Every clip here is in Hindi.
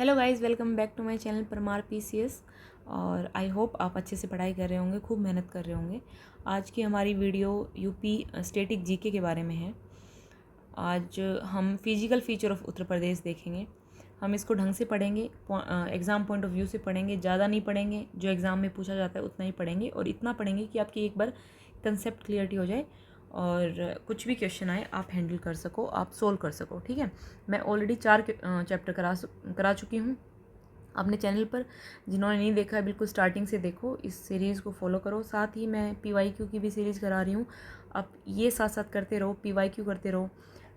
Hello guys, welcome back to my channel Parmar PCS. और आई होप आप अच्छे से पढ़ाई कर रहे होंगे, खूब मेहनत कर रहे होंगे। आज की हमारी वीडियो यूपी स्टेटिक जीके के बारे में है। आज हम physical feature of Uttar Pradesh देखेंगे। हम इसको ढंग से पढ़ेंगे, एग्ज़ाम पॉइंट ऑफ व्यू से पढ़ेंगे, ज़्यादा नहीं पढ़ेंगे। जो एग्ज़ाम में पूछा जाता है उतना ही पढ़ेंगे, और इतना पढ़ेंगे कि आपकी एक बार कंसेप्ट क्लियरिटी हो जाए और कुछ भी क्वेश्चन आए आप हैंडल कर सको, आप सोल्व कर सको। ठीक है, मैं ऑलरेडी 4 चैप्टर करा चुकी हूँ अपने चैनल पर। जिन्होंने नहीं देखा है बिल्कुल स्टार्टिंग से देखो, इस सीरीज़ को फॉलो करो। साथ ही मैं PYQ की भी सीरीज़ करा रही हूँ। आप ये साथ साथ करते रहो, PYQ करते रहो,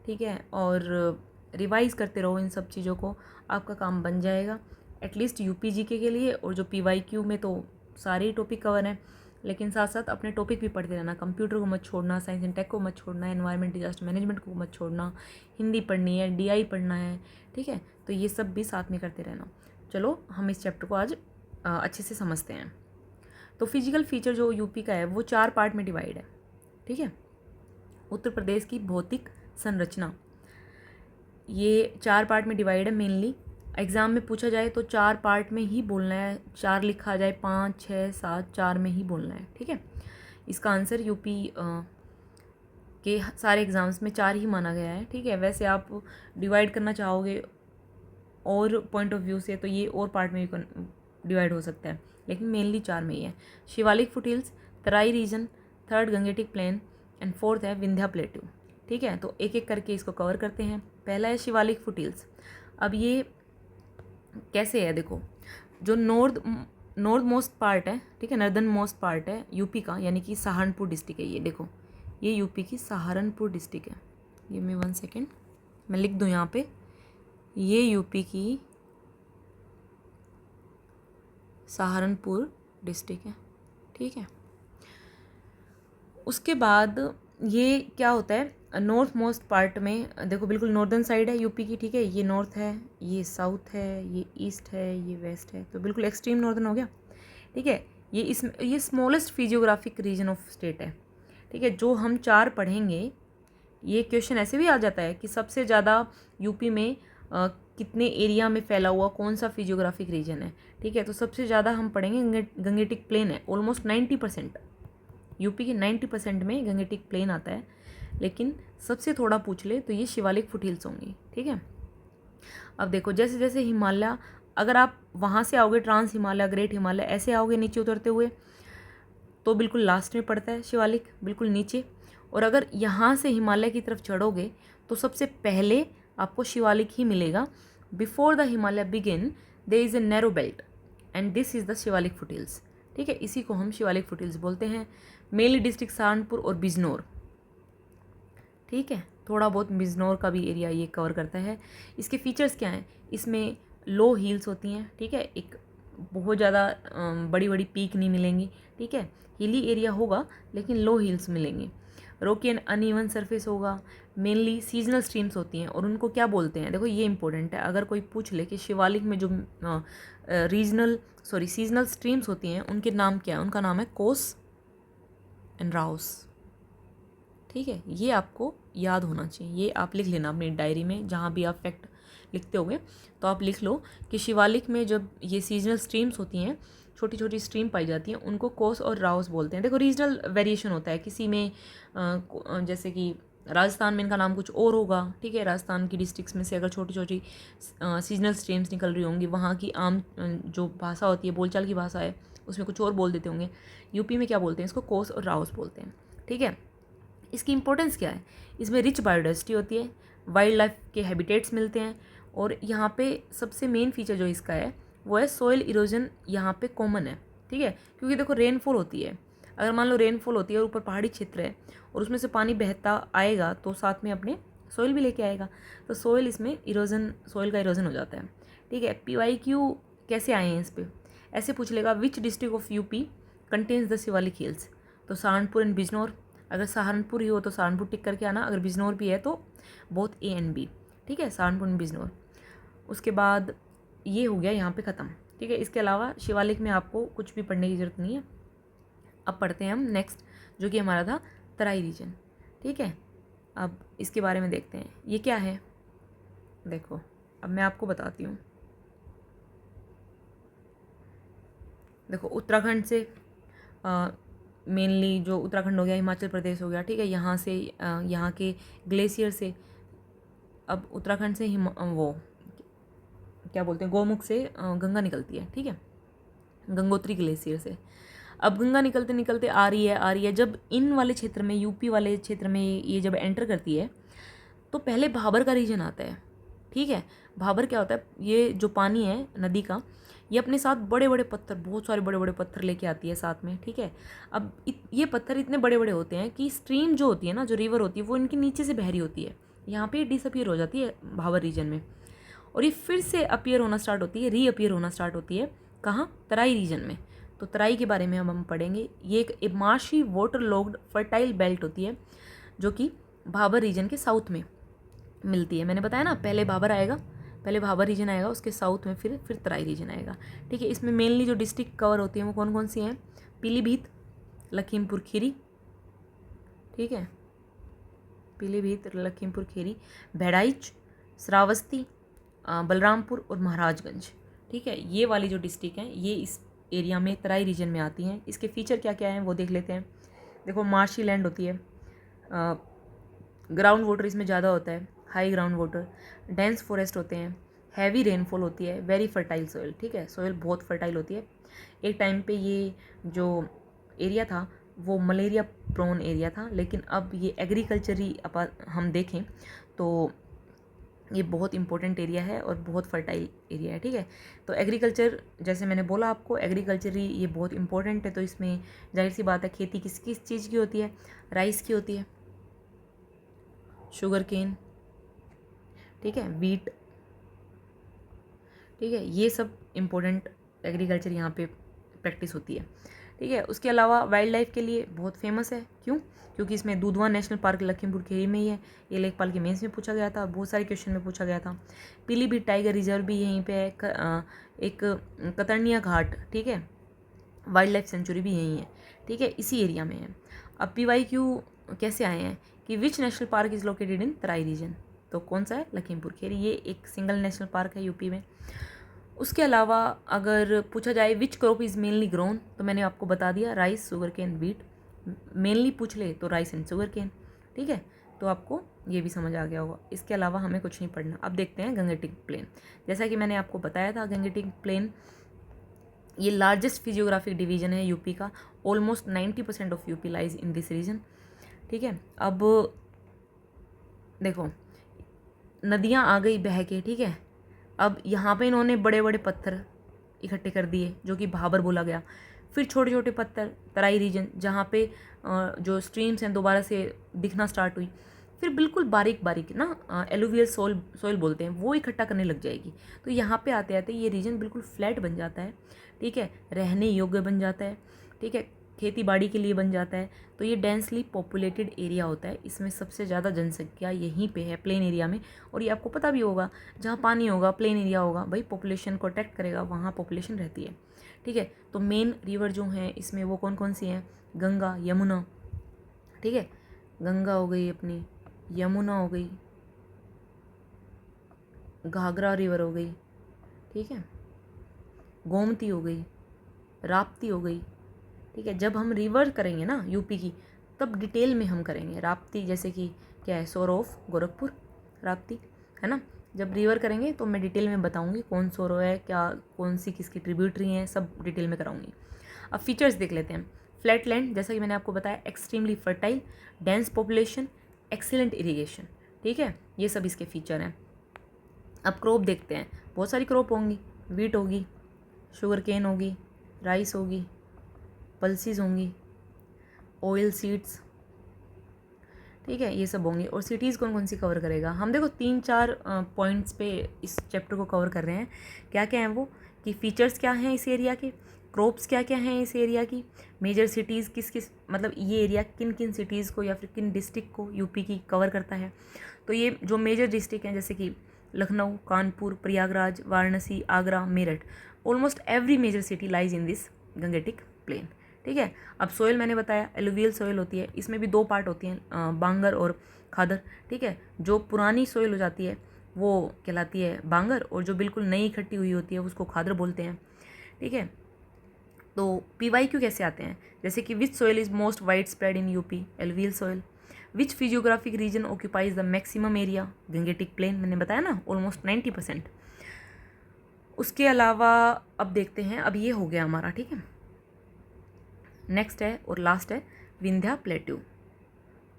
ठीक है, और रिवाइज़ करते रहो। इन सब चीज़ों को आपका काम बन जाएगा एटलीस्ट UPGK के लिए। और जो PYQ में तो सारे ही टॉपिक कवर हैं, लेकिन साथ साथ अपने टॉपिक भी पढ़ते रहना। कंप्यूटर को मत छोड़ना, साइंस एंड टेक को मत छोड़ना, एनवायरनमेंट डिजास्टर मैनेजमेंट को मत छोड़ना, हिंदी पढ़नी है, DI पढ़ना है, ठीक है। तो ये सब भी साथ में करते रहना। चलो हम इस चैप्टर को आज अच्छे से समझते हैं। तो फिजिकल फीचर जो यूपी का है वो 4 पार्ट में डिवाइड है, ठीक है। उत्तर प्रदेश की भौतिक संरचना ये 4 पार्ट में डिवाइड है मेनली। एग्ज़ाम में पूछा जाए तो 4 पार्ट में ही बोलना है। 4 लिखा जाए, 5, 6, 7, 4 में ही बोलना है, ठीक है। इसका आंसर यूपी के सारे एग्ज़ाम्स में 4 ही माना गया है, ठीक है। वैसे आप डिवाइड करना चाहोगे और पॉइंट ऑफ व्यू से तो ये और पार्ट में भी डिवाइड हो सकता है, लेकिन मेनली 4 में ही है। Shivalik foothills, Terai region, 3rd Gangetic plain and 4th है विंध्या प्लेट्यू, ठीक है। तो एक एक करके इसको कवर करते हैं। पहला है शिवालिक फुटहिल्स। अब ये कैसे है देखो, जो नॉर्थ मोस्ट पार्ट है, ठीक है, नॉर्दर्न मोस्ट पार्ट है यूपी का, यानी कि सहारनपुर डिस्ट्रिक्ट है। ये देखो, ये यूपी की सहारनपुर डिस्ट्रिक्ट है। गिव मी 1 सेकेंड, मैं लिख दूँ यहाँ पे। ये यूपी की सहारनपुर डिस्ट्रिक्ट है, ठीक है। उसके बाद ये क्या होता है, नॉर्थ मोस्ट पार्ट में देखो, बिल्कुल नॉर्दर्न साइड है यूपी की, ठीक है। ये नॉर्थ है, ये साउथ है, ये ईस्ट है, ये वेस्ट है, तो बिल्कुल एक्सट्रीम नॉर्दर्न हो गया, ठीक है। ये smallest physiographic region of state है, ठीक है। जो हम 4 पढ़ेंगे, ये क्वेश्चन ऐसे भी आ जाता है कि सबसे ज़्यादा यूपी में कितने एरिया में फैला हुआ कौन सा फिजियोग्राफिक रीजन है, ठीक है। तो सबसे ज़्यादा हम पढ़ेंगे गंगेटिक प्लेन है, ऑलमोस्ट 90%। यूपी के 90% में गंगेटिक प्लेन आता है, लेकिन सबसे थोड़ा पूछ ले तो ये शिवालिक फुटहिल्स होंगी, ठीक है। अब देखो, जैसे जैसे हिमालय, अगर आप वहाँ से आओगे, ट्रांस हिमालय, ग्रेट हिमालय, ऐसे आओगे नीचे उतरते हुए, तो बिल्कुल लास्ट में पड़ता है शिवालिक, बिल्कुल नीचे। और अगर यहाँ से हिमालय की तरफ चढ़ोगे तो सबसे पहले आपको शिवालिक ही मिलेगा। Before the Himalaya begin there is a narrow belt and this is the Shivalik foothills, ठीक है। इसी को हम शिवालिक फुटहिल्स बोलते हैं। मेनली डिस्ट्रिक्ट सहारनपुर और बिजनौर, ठीक है। थोड़ा बहुत बिजनौर का भी एरिया ये कवर करता है। इसके फीचर्स क्या हैं, इसमें लो हील्स होती हैं, ठीक है। एक बहुत ज़्यादा बड़ी बड़ी पीक नहीं मिलेंगी, ठीक है। हिली एरिया होगा लेकिन लो हील्स मिलेंगी। रोकी एंड अनइवन सरफेस होगा। मेनली सीजनल स्ट्रीम्स होती हैं, और उनको क्या बोलते हैं, देखो ये इंपॉर्टेंट है। अगर कोई पूछ ले कि शिवालिक में जो सीजनल स्ट्रीम्स होती हैं उनके नाम क्या है, उनका नाम है कोस एंड राउस, ठीक है। ये आपको याद होना चाहिए, ये आप लिख लेना अपनी डायरी में। जहाँ भी आप फैक्ट लिखते होगे तो आप लिख लो कि शिवालिक में जब ये सीजनल स्ट्रीम्स होती हैं, छोटी छोटी स्ट्रीम पाई जाती हैं, उनको कोस और राउस बोलते हैं। देखो रीजनल वेरिएशन होता है, किसी में जैसे कि राजस्थान में इनका नाम कुछ और होगा, ठीक है। राजस्थान की डिस्ट्रिक्ट्स में से अगर छोटी छोटी सीजनल स्ट्रीम्स निकल रही होंगी, वहाँ की आम जो भाषा होती है, बोलचाल की भाषा है, उसमें कुछ और बोल देते होंगे। यूपी में क्या बोलते हैं, इसको कोस और राउस बोलते हैं, ठीक है। इसकी इंपॉर्टेंस क्या है, इसमें रिच बायोडाइवर्सिटी होती है, वाइल्ड लाइफ के हैबिटेट्स मिलते हैं, और यहाँ पे सबसे मेन फीचर जो इसका है वो है सॉइल इरोजन यहाँ पे कॉमन है, ठीक है। क्योंकि देखो रेनफॉल होती है, अगर मान लो रेनफॉल होती है और ऊपर पहाड़ी क्षेत्र है और उसमें से पानी बहता आएगा तो साथ में अपने सॉइल भी लेके आएगा, तो सॉइल इसमें इरोजन, सॉइल का इरोजन हो जाता है, ठीक है। PYQ कैसे आए हैं इस पर, ऐसे पूछ लेगा, which district of UP contains the Shivalik hills. तो सहारनपुर एंड बिजनौर, अगर सहारनपुर ही हो तो सहारनपुर टिक करके आना, अगर बिजनौर भी है तो बोथ A एंड B, ठीक है, सहारनपुर एंड बिजनौर। उसके बाद ये हो गया यहाँ पे ख़त्म, ठीक है। इसके अलावा शिवालिक में आपको कुछ भी पढ़ने की ज़रूरत नहीं है। अब पढ़ते हैं हम नेक्स्ट, जो कि हमारा था तराई रीजन, ठीक है। अब इसके बारे में देखते हैं, ये क्या है। देखो अब मैं आपको बताती हूँ, देखो उत्तराखंड से मेनली जो उत्तराखंड हो गया, हिमाचल प्रदेश हो गया, ठीक है, यहाँ से यहाँ के ग्लेशियर से, अब उत्तराखंड से वो क्या बोलते हैं, गोमुख से गंगा निकलती है, ठीक है, गंगोत्री ग्लेशियर से। अब गंगा निकलते निकलते आ रही है, जब इन वाले क्षेत्र में, यूपी वाले क्षेत्र में ये जब एंटर करती है तो पहले भाबर का रीजन आता है, ठीक है। भाबर क्या होता है, ये जो पानी है नदी का, ये अपने साथ बड़े बड़े पत्थर, बहुत सारे बड़े बड़े पत्थर लेके आती है साथ में, ठीक है। अब ये पत्थर इतने बड़े बड़े होते हैं कि स्ट्रीम जो होती है ना, जो रिवर होती है, वो इनके नीचे से बह रही होती है, यहाँ पे डिसअपियर हो जाती है भाबर रीजन में, और ये फिर से अपीयर होना स्टार्ट होती है, रीअपियर होना स्टार्ट होती है कहाँ, तराई रीजन में। तो तराई के बारे में हम पढ़ेंगे। ये एक marshy water logged fertile belt होती है जो कि भाबर रीजन के साउथ में मिलती है। मैंने बताया ना, पहले भाबर आएगा, पहले भाबर रीजन आएगा, उसके साउथ में फिर तराई रीजन आएगा, ठीक है। इसमें मेनली जो डिस्ट्रिक्ट कवर होती हैं वो कौन कौन सी हैं, पीलीभीत, लखीमपुर खीरी, ठीक है, पीलीभीत, लखीमपुर खीरी, बहराइच, श्रावस्ती, बलरामपुर और महाराजगंज, ठीक है। ये वाली जो डिस्ट्रिक्ट हैं ये इस एरिया में, तराई रीजन में आती हैं। इसके फीचर क्या क्या हैं वो देख लेते हैं। देखो मार्शी लैंड होती है, ग्राउंड वाटर इसमें ज़्यादा होता है, high ground water, dense forest होते हैं, हैवी रेनफॉल होती है, वेरी फर्टाइल सॉइल, ठीक है, सॉइल बहुत फर्टाइल होती है। एक टाइम पे ये जो एरिया था वो मलेरिया प्रोन एरिया था, लेकिन अब ये एग्रीकल्चरी हम देखें तो ये बहुत इंपॉर्टेंट एरिया है और बहुत फर्टाइल एरिया है, ठीक है। तो एग्रीकल्चर, जैसे मैंने बोला आपको, एग्रीकल्चर ही ये बहुत इंपॉर्टेंट है। तो इसमें जाहिर सी बात है खेती किस किस चीज़ की होती है, राइस की होती है, शुगर केन, ठीक है, वीट, ठीक है, ये सब इम्पोर्टेंट एग्रीकल्चर यहाँ पे प्रैक्टिस होती है, ठीक है। उसके अलावा वाइल्ड लाइफ के लिए बहुत फेमस है, क्यों, क्योंकि इसमें दुधवा नेशनल पार्क लखीमपुर खीरी में ही है। ये लेखपाल के मेंस में पूछा गया था, बहुत सारे क्वेश्चन में पूछा गया था। पीलीभीत टाइगर रिजर्व भी यहीं पे है, एक कतरनिया घाट, ठीक है, वाइल्ड लाइफ सेंचुरी भी यहीं है, ठीक है, इसी एरिया में है। अब PYQ कैसे आए हैं कि which national park is located in Terai region, तो कौन सा है, लखीमपुर खीरी, ये एक सिंगल नेशनल पार्क है यूपी में। उसके अलावा अगर पूछा जाए which crop is mainly grown, तो मैंने आपको बता दिया, rice, sugar cane, wheat. Mainly पूछ ले तो राइस एंड शुगर केन, ठीक है, तो आपको ये भी समझ आ गया होगा। इसके अलावा हमें कुछ नहीं पढ़ना। अब देखते हैं गंगेटिक प्लेन। जैसा कि मैंने आपको बताया था, गंगेटिक प्लेन ये लार्जेस्ट फिजियोग्राफिक डिवीजन है यूपी का। Almost 90% of UP lies in this region, ठीक है। अब देखो नदियाँ आ गई बह के, ठीक है। अब यहाँ पे इन्होंने बड़े बड़े पत्थर इकट्ठे कर दिए जो कि भाबर बोला गया। फिर छोटे छोटे पत्थर, तराई रीजन जहाँ पे जो स्ट्रीम्स हैं दोबारा से दिखना स्टार्ट हुई। फिर बिल्कुल बारीक बारीक ना एलुवियल सोइल बोलते हैं, वो इकट्ठा करने लग जाएगी। तो यहाँ पे आते आते ये रीजन बिल्कुल फ्लैट बन जाता है, ठीक है, रहने योग्य बन जाता है, ठीक है, खेती बाड़ी के लिए बन जाता है। तो ये डेंसली पॉपुलेटेड एरिया होता है, इसमें सबसे ज़्यादा जनसंख्या यहीं पे है, प्लेन एरिया में। और ये आपको पता भी होगा, जहाँ पानी होगा, प्लेन एरिया होगा, भाई पॉपुलेशन को अट्रैक्ट करेगा, वहाँ पॉपुलेशन रहती है, ठीक है। तो मेन रिवर जो हैं इसमें वो कौन कौन सी हैं, गंगा, यमुना, ठीक है, गंगा हो गई अपनी, यमुना हो गई, घाघरा रिवर हो गई, ठीक है, गोमती हो गई, राप्ती हो गई, ठीक है। जब हम रिवर करेंगे ना यूपी की, तब डिटेल में हम करेंगे। राप्ती जैसे कि क्या है, सोरो ऑफ गोरखपुर, राप्ती, है ना। जब रिवर करेंगे तो मैं डिटेल में बताऊंगी कौन सोरो है, क्या कौन सी किसकी ट्रिब्यूटरी हैं, सब डिटेल में कराऊंगी। अब फीचर्स देख लेते हैं। फ्लैट लैंड, जैसा कि मैंने आपको बताया, extremely fertile, dense population, excellent irrigation, ठीक है, ये सब इसके फीचर हैं। अब क्रॉप देखते हैं, बहुत सारी क्रॉप होंगी, वीट होगी, शुगर केन होगी, राइस होगी, पल्सीज होंगी, ऑयल सीड्स, ठीक है, ये सब होंगी। और सिटीज़ कौन कौन सी कवर करेगा, हम देखो 3-4 पॉइंट्स पे इस चैप्टर को कवर कर रहे हैं। क्या क्या हैं वो, कि फीचर्स क्या हैं इस एरिया के, क्रॉप्स क्या क्या हैं इस एरिया की, मेजर सिटीज़ किस किस, मतलब ये एरिया किन किन सिटीज़ को या फिर किन डिस्ट्रिक्ट को यूपी की कवर करता है। तो ये जो मेजर डिस्ट्रिक्ट हैं जैसे कि Lucknow, Kanpur, Prayagraj, Varanasi, Agra, Meerut, almost every major city lies in this Gangetic plain, ठीक है। अब सोयल मैंने बताया एलुवियल सोयल होती है, इसमें भी 2 पार्ट होती हैं, बांगर और खादर, ठीक है। जो पुरानी सोयल हो जाती है वो कहलाती है बांगर, और जो बिल्कुल नई इकट्ठी हुई होती है उसको खादर बोलते हैं, ठीक है। तो PYQ कैसे आते हैं, जैसे कि which soil is most widespread in UP, alluvial soil. Which physiographic region occupies the maximum area, Gangetic plain, मैंने बताया ना ऑलमोस्ट 90%। उसके अलावा अब देखते हैं, अब ये हो गया हमारा, ठीक है। नेक्स्ट है और लास्ट है Vindhya plateau,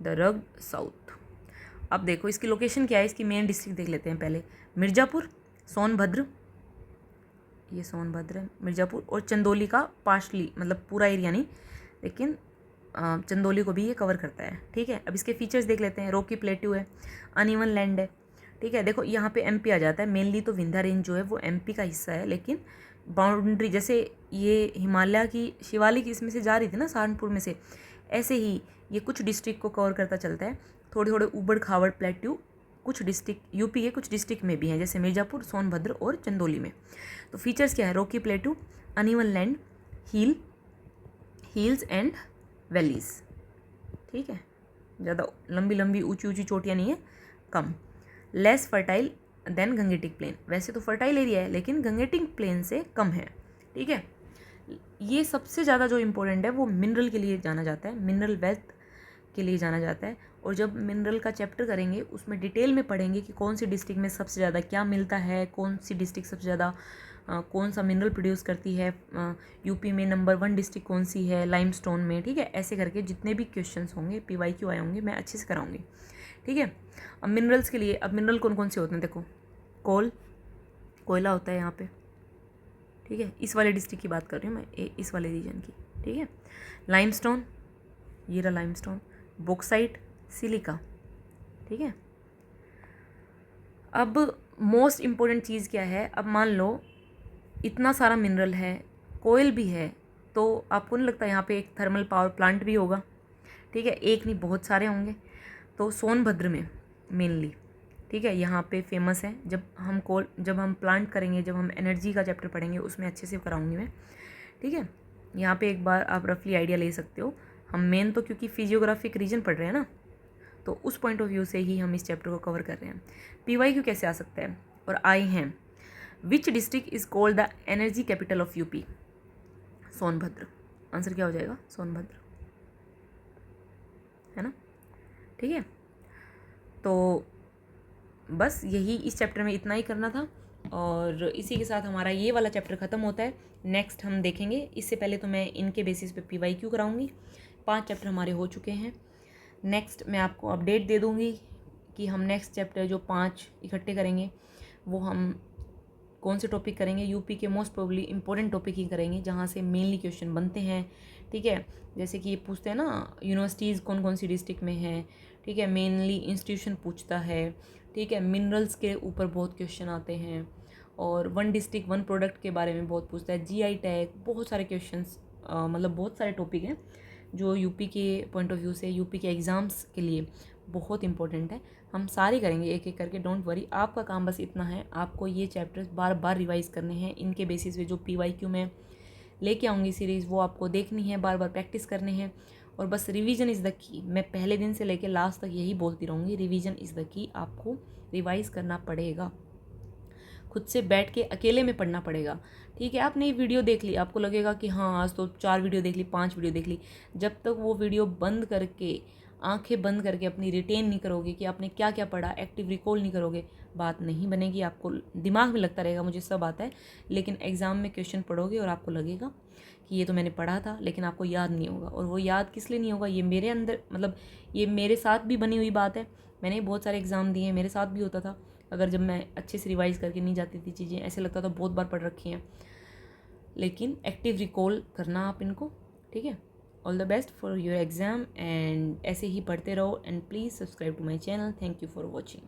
the rug south. अब देखो इसकी लोकेशन क्या है, इसकी मेन डिस्ट्रिक्ट देख लेते हैं पहले। मिर्ज़ापुर, सोनभद्र, ये सोनभद्र है, मिर्ज़ापुर और चंदौली का पार्शली, मतलब पूरा एरिया नहीं, लेकिन चंदौली को भी ये कवर करता है, ठीक है। अब इसके फीचर्स देख लेते हैं। रॉकी प्लेट्यू है, अनइवन लैंड है, ठीक है। देखो यहाँ पे MP आ जाता है, मेनली तो विंध्या रेंज जो है वो MP का हिस्सा है, लेकिन बाउंड्री जैसे ये हिमालय की शिवालिक इसमें से जा रही थी ना सहारनपुर में से, ऐसे ही ये कुछ डिस्ट्रिक्ट को कवर करता चलता है। थोड़े थोड़े ऊबड़ खाबड़ प्लेट्यू कुछ डिस्ट्रिक्ट यूपी के कुछ डिस्ट्रिक्ट में भी हैं, जैसे मिर्ज़ापुर, सोनभद्र और चंदौली में। तो फीचर्स क्या है, Rocky plateau, uneven land, hills and valleys, ठीक है। ज़्यादा लंबी लंबी ऊंची ऊंची चोटियाँ नहीं है, कम। Less fertile than Gangetic plain, वैसे तो फर्टाइल एरिया है लेकिन गंगेटिक प्लेन से कम है, ठीक है। ये सबसे ज़्यादा जो इम्पोर्टेंट है वो मिनरल के लिए जाना जाता है, मिनरल वेल्थ के लिए जाना जाता है। और जब मिनरल का चैप्टर करेंगे उसमें डिटेल में पढ़ेंगे कि कौन सी डिस्ट्रिक्ट में सबसे ज़्यादा क्या मिलता है, कौन सी डिस्ट्रिक्ट सबसे ज़्यादा कौन सा मिनरल प्रोड्यूस करती है, यूपी में नंबर 1 डिस्ट्रिक्ट कौन सी है लाइमस्टोन में, ठीक है। ऐसे करके जितने भी क्वेश्चंस होंगे PYQ आए होंगे मैं अच्छे से कराऊंगी, ठीक है। अब मिनरल्स के लिए, अब मिनरल कौन कौन से होते हैं, देखो कोयला होता है यहाँ पे, ठीक है। इस वाले डिस्ट्रिक्ट की बात कर रही हूँ मैं, इस वाले रीजन की, ठीक है। लाइमस्टोन, ये रहा लाइमस्टोन, बॉक्साइट, सिलिका, ठीक है। अब मोस्ट इम्पोर्टेंट चीज़ क्या है, अब मान लो इतना सारा मिनरल है, कोयल भी है, तो आपको नहीं लगता यहाँ पे एक थर्मल पावर प्लांट भी होगा, ठीक है। एक नहीं बहुत सारे होंगे। तो सोनभद्र में मेनली, ठीक है, यहाँ पे फेमस है। जब हम प्लांट करेंगे, जब हम एनर्जी का चैप्टर पढ़ेंगे उसमें अच्छे से कराऊंगी मैं, ठीक है। यहाँ पे एक बार आप रफली आइडिया ले सकते हो। हम मेन तो क्योंकि फिजियोग्राफिक रीजन पढ़ रहे हैं ना, तो उस पॉइंट ऑफ व्यू से ही हम इस चैप्टर को कवर कर रहे हैं। PYQ कैसे आ सकता है, और आए हैं, which district is called the energy capital of UP, Sonbhadra. Answer क्या हो जाएगा, सोनभद्र, है ना, ठीक है। तो बस यही इस चैप्टर में इतना ही करना था, और इसी के साथ हमारा ये वाला चैप्टर ख़त्म होता है। नेक्स्ट हम देखेंगे, इससे पहले तो मैं इनके बेसिस पे PYQ कराऊंगी। 5 चैप्टर हमारे हो चुके हैं। नेक्स्ट मैं आपको अपडेट दे दूंगी कि हम नेक्स्ट चैप्टर जो 5 इकट्ठे करेंगे वो हम कौन से टॉपिक करेंगे। यूपी के मोस्ट प्रोबेबली इंपॉर्टेंट टॉपिक ही करेंगे, जहाँ से मेनली क्वेश्चन बनते हैं, ठीक है। जैसे कि ये पूछते हैं ना यूनिवर्सिटीज़ कौन कौन सी डिस्ट्रिक्ट में है, ठीक है, मेनली इंस्टीट्यूशन पूछता है, ठीक है। मिनरल्स के ऊपर बहुत क्वेश्चन आते हैं, और 1 डिस्ट्रिक्ट 1 प्रोडक्ट के बारे में बहुत पूछता है, GI टैग, बहुत सारे क्वेश्चंस, मतलब बहुत सारे टॉपिक हैं जो यूपी के पॉइंट ऑफ व्यू से, यूपी के एग्ज़ाम्स के लिए बहुत इंपॉर्टेंट है। हम सारे करेंगे एक एक करके, डोंट वरी। आपका काम बस इतना है, आपको ये चैप्टर्स बार बार रिवाइज़ करने हैं। इनके बेसिस पे जो PYQ में लेके आऊँगी सीरीज़, वो आपको देखनी है, बार बार प्रैक्टिस करने हैं, और बस रिवीजन इज़ द की। मैं पहले दिन से लेके लास्ट तक यही बोलती रहूँगी, रिवीजन इज़ द की। आपको रिवाइज़ करना पड़ेगा, खुद से बैठ के अकेले में पढ़ना पड़ेगा, ठीक है। आपने ये वीडियो देख ली, आपको लगेगा कि हाँ आज तो 4 वीडियो देख ली, 5 वीडियो देख ली। जब तक वो वीडियो बंद करके, आंखें बंद करके अपनी रिटेन नहीं करोगे कि आपने क्या क्या पढ़ा, एक्टिव रिकॉल नहीं करोगे, बात नहीं बनेगी। आपको दिमाग में लगता रहेगा मुझे सब आता है, लेकिन एग्ज़ाम में क्वेश्चन पढ़ोगे और आपको लगेगा कि ये तो मैंने पढ़ा था, लेकिन आपको याद नहीं होगा। और वो याद किस लिए नहीं होगा, ये मेरे अंदर, मतलब ये मेरे साथ भी बनी हुई बात है। मैंने बहुत सारे एग्ज़ाम दिए हैं, मेरे साथ भी होता था। अगर जब मैं अच्छे से रिवाइज़ करके नहीं जाती थी चीज़ें, ऐसे लगता था बहुत बार पढ़ रखी हैं, लेकिन एक्टिव रिकॉल करना आप इनको, ठीक है। All the best for your exam, and ऐसे ही पढ़ते रहो, and please subscribe to my channel. Thank you for watching.